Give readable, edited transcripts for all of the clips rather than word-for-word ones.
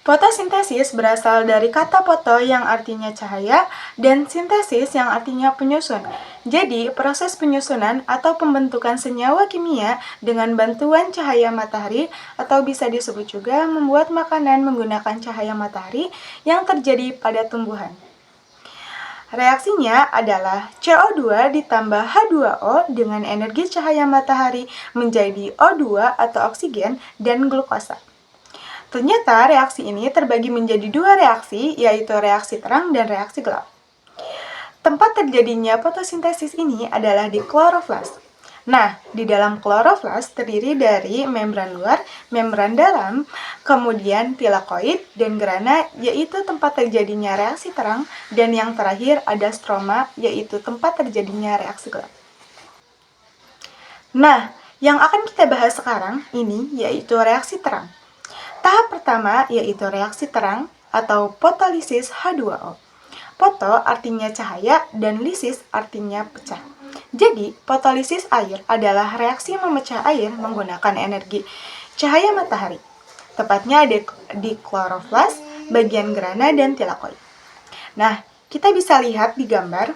Fotosintesis berasal dari kata foto yang artinya cahaya dan sintesis yang artinya penyusun. Jadi, proses penyusunan atau pembentukan senyawa kimia dengan bantuan cahaya matahari atau bisa disebut juga membuat makanan menggunakan cahaya matahari yang terjadi pada tumbuhan. Reaksinya adalah CO2 ditambah H2O dengan energi cahaya matahari menjadi O2 atau oksigen dan glukosa. Ternyata reaksi ini terbagi menjadi dua reaksi, yaitu reaksi terang dan reaksi gelap. Tempat terjadinya fotosintesis ini adalah di kloroflas. Nah, di dalam kloroflas terdiri dari membran luar, membran dalam, kemudian tilakoid dan grana, yaitu tempat terjadinya reaksi terang, dan yang terakhir ada stroma, yaitu tempat terjadinya reaksi gelap. Nah, yang akan kita bahas sekarang ini yaitu reaksi terang. Tahap pertama yaitu reaksi terang atau fotolisis H2O. Foto artinya cahaya dan lisis artinya pecah. Jadi, fotolisis air adalah reaksi memecah air menggunakan energi cahaya matahari. Tepatnya di kloroflas, bagian grana dan tilakoid. Nah, kita bisa lihat di gambar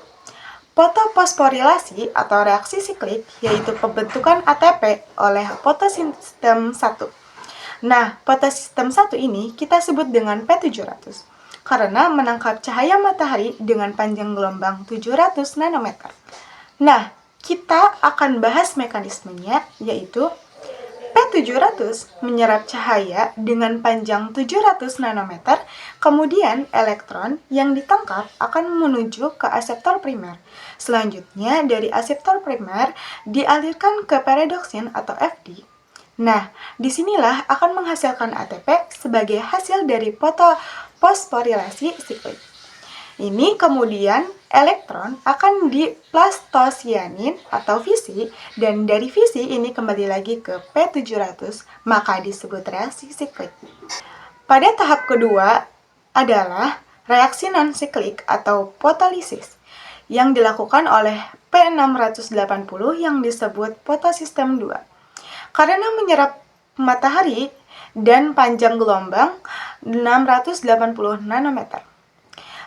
fotofosforilasi atau reaksi siklik yaitu pembentukan ATP oleh fotosistem 1. Nah, fotosistem 1 ini kita sebut dengan P700 karena menangkap cahaya matahari dengan panjang gelombang 700 nanometer. Nah, kita akan bahas mekanismenya, yaitu P700 menyerap cahaya dengan panjang 700 nanometer, kemudian elektron yang ditangkap akan menuju ke aseptor primer. Selanjutnya, dari aseptor primer dialirkan ke peredoksin atau FD. Nah, disinilah akan menghasilkan ATP sebagai hasil dari fosforilasi siklik. Ini kemudian elektron akan diplastosianin atau fisi, dan dari fisi ini kembali lagi ke P700, maka disebut reaksi siklik. Pada tahap kedua adalah reaksi non-siklik atau fotolisis yang dilakukan oleh P680 yang disebut fotosistem 2. Karena menyerap matahari dan panjang gelombang 680 nanometer.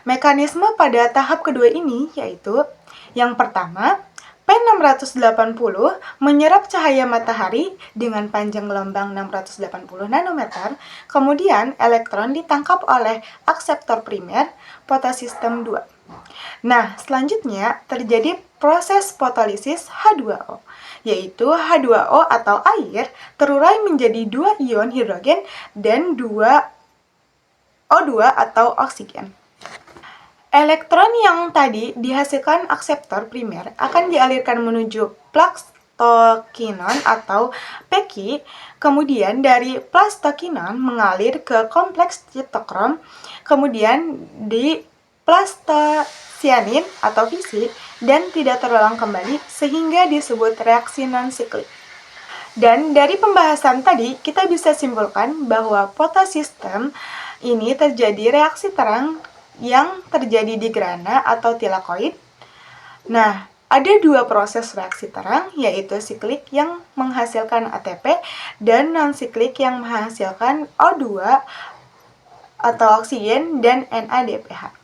Mekanisme pada tahap kedua ini yaitu yang pertama, P680 menyerap cahaya matahari dengan panjang gelombang 680 nanometer, kemudian elektron ditangkap oleh akseptor primer fotosistem 2. Nah, selanjutnya terjadi proses fotolisis H2O, yaitu H2O atau air terurai menjadi 2 ion hidrogen dan 2 O2 atau oksigen. Elektron yang tadi dihasilkan akseptor primer akan dialirkan menuju plastokinon atau Peki, kemudian dari plastokinon mengalir ke kompleks sitokrom, kemudian di plastosianin atau fisi, dan tidak terulang kembali sehingga disebut reaksi non-siklik. Dan dari pembahasan tadi kita bisa simpulkan bahwa fotosistem ini terjadi reaksi terang yang terjadi di grana atau tilakoid. Nah, ada dua proses reaksi terang, yaitu siklik yang menghasilkan ATP dan non-siklik yang menghasilkan O2 atau oksigen dan NADPH.